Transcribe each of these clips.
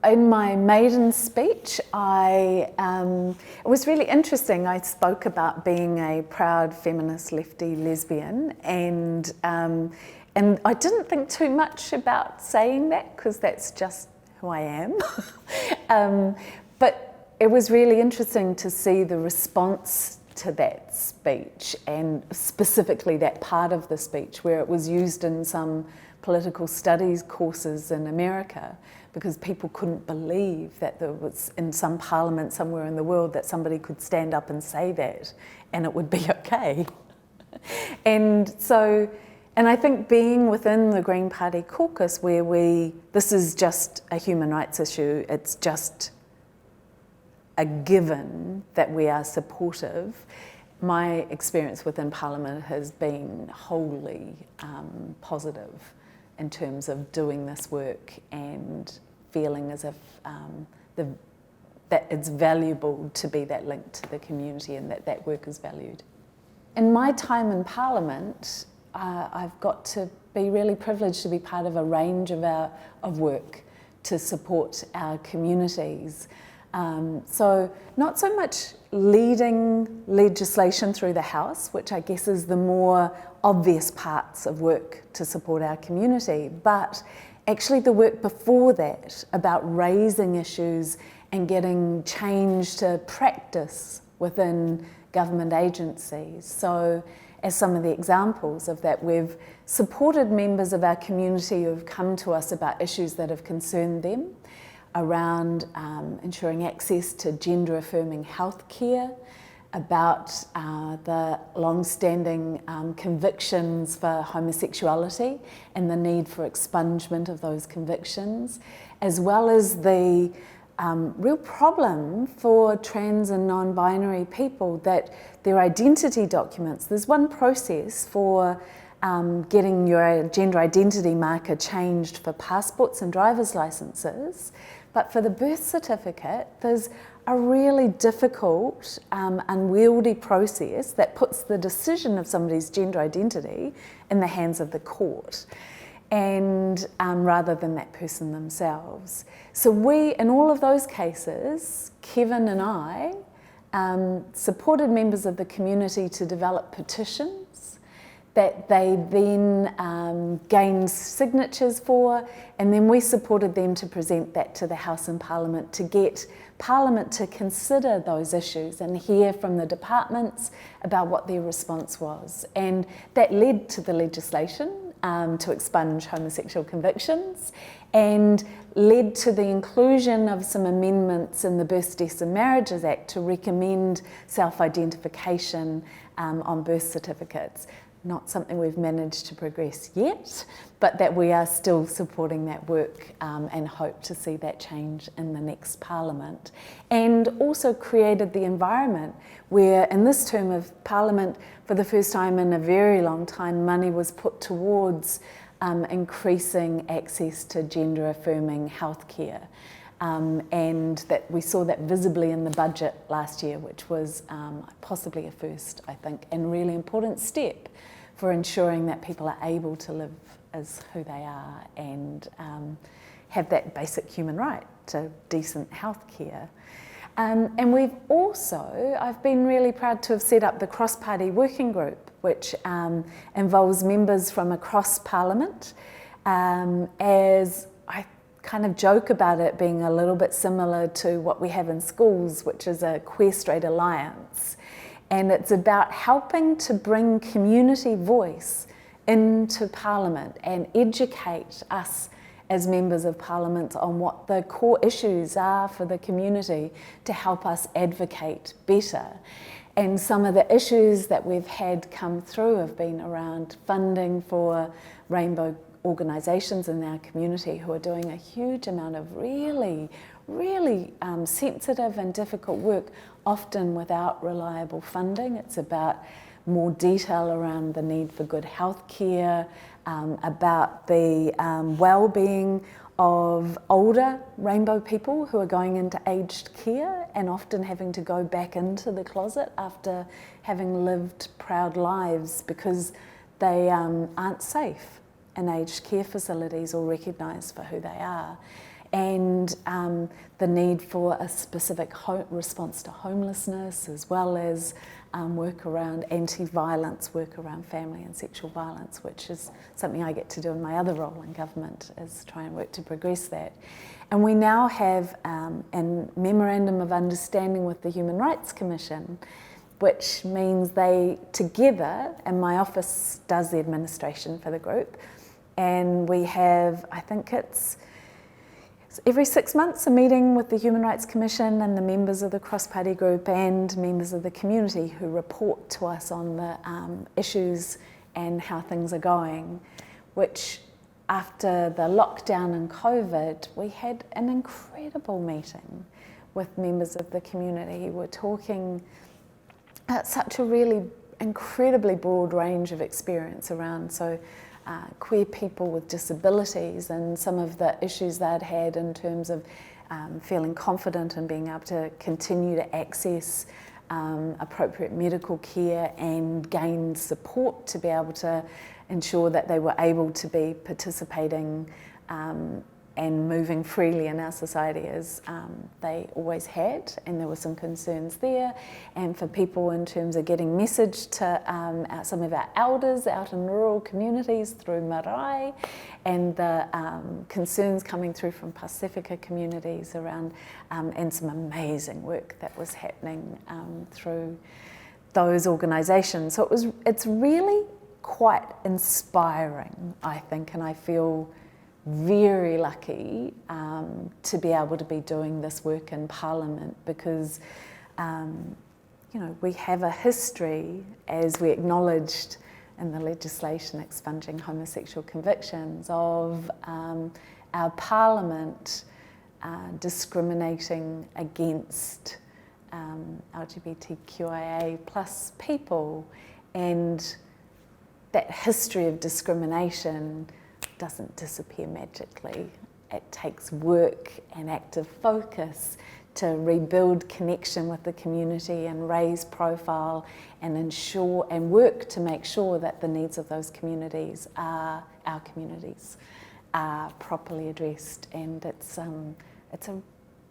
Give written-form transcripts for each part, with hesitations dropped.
In my maiden speech, it was really interesting. I spoke about being a proud feminist lefty lesbian, and I didn't think too much about saying that because that's just who I am. But it was really interesting to see the response to that speech, and specifically that part of the speech where it was used in some political studies courses in America, because people couldn't believe that there was in some parliament somewhere in the world that somebody could stand up and say that and it would be okay. And I think being within the Green Party caucus where this is just a human rights issue, it's just a given that we are supportive. My experience within Parliament has been wholly positive in terms of doing this work and feeling as if that it's valuable to be that link to the community and that work is valued. In my time in Parliament, I've got to be really privileged to be part of a range of work to support our communities. So not so much leading legislation through the House, which I guess is the more obvious parts of work to support our community, but actually the work before that about raising issues and getting change to practice within government agencies. So as some of the examples of that, we've supported members of our community who have come to us about issues that have concerned them, around ensuring access to gender-affirming healthcare, about the long-standing convictions for homosexuality and the need for expungement of those convictions, as well as the real problem for trans and non-binary people that their identity documents, there's one process for getting your gender identity marker changed for passports and driver's licenses, but for the birth certificate, there's a really difficult, unwieldy process that puts the decision of somebody's gender identity in the hands of the court, and rather than that person themselves. So we, in all of those cases, Kevin and I supported members of the community to develop petitions that they then gained signatures for, and then we supported them to present that to the House and Parliament to get Parliament to consider those issues and hear from the departments about what their response was. And that led to the legislation to expunge homosexual convictions, and led to the inclusion of some amendments in the Births, Deaths and Marriages Act to recommend self-identification on birth certificates. Not something we've managed to progress yet, but that we are still supporting that work and hope to see that change in the next Parliament. And also created the environment where, in this term of Parliament, for the first time in a very long time, money was put towards increasing access to gender-affirming healthcare. And that we saw that visibly in the budget last year, which was possibly a first, I think, and a really important step for ensuring that people are able to live as who they are and have that basic human right to decent healthcare. And we've also, I've been really proud to have set up the cross-party working group, which involves members from across Parliament, as I kind of joke about it being a little bit similar to what we have in schools, which is a Queer Straight Alliance. And it's about helping to bring community voice into Parliament and educate us as members of Parliament on what the core issues are for the community to help us advocate better. And some of the issues that we've had come through have been around funding for rainbow organisations in our community who are doing a huge amount of really sensitive and difficult work, often without reliable funding. It's about more detail around the need for good health care, about the well-being of older rainbow people who are going into aged care and often having to go back into the closet after having lived proud lives because they aren't safe in aged care facilities or recognised for who they are. And the need for a specific response to homelessness, as well as work around anti-violence, work around family and sexual violence, which is something I get to do in my other role in government, is try and work to progress that. And we now have a memorandum of understanding with the Human Rights Commission, which means they together, and my office does the administration for the group, and we have, I think it's every 6 months, a meeting with the Human Rights Commission and the members of the cross-party group and members of the community who report to us on the issues and how things are going, which after the lockdown and COVID, we had an incredible meeting with members of the community. We're talking about such a really incredibly broad range of experience around queer people with disabilities and some of the issues they'd had in terms of feeling confident and being able to continue to access appropriate medical care and gain support to be able to ensure that they were able to be participating and moving freely in our society as they always had, and there were some concerns there. And for people in terms of getting message to some of our elders out in rural communities through marae, and the concerns coming through from Pacifica communities around, and some amazing work that was happening through those organisations. So it's really quite inspiring, I think, and I feel very lucky to be able to be doing this work in Parliament because, we have a history, as we acknowledged in the legislation expunging homosexual convictions, of our Parliament discriminating against LGBTQIA plus people, and that history of discrimination doesn't disappear magically. It takes work and active focus to rebuild connection with the community and raise profile and ensure and work to make sure that the needs of those communities are properly addressed. And it's a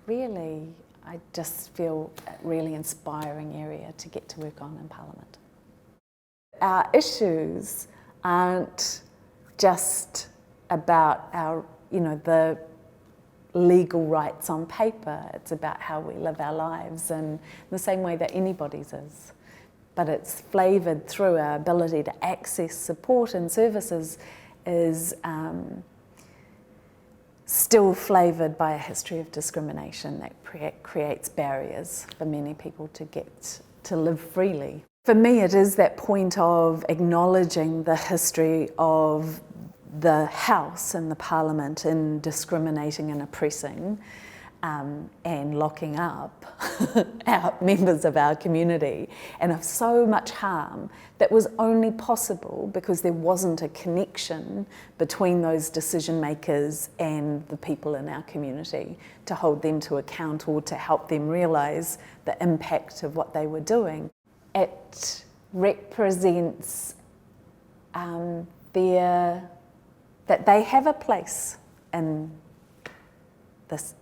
really, I just feel, a really inspiring area to get to work on in Parliament. Our issues aren't just about our, the legal rights on paper. It's about how we live our lives, and the same way that anybody's is. But it's flavoured through our ability to access support and services is still flavoured by a history of discrimination that creates barriers for many people to get to live freely. For me, it is that point of acknowledging the history of the House and the Parliament in discriminating and oppressing and locking up our members of our community, and of so much harm that was only possible because there wasn't a connection between those decision makers and the people in our community to hold them to account or to help them realise the impact of what they were doing. It represents that they have a place in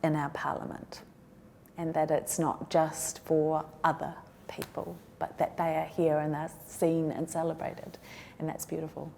our Parliament, and that it's not just for other people, but that they are here and they're seen and celebrated, and that's beautiful.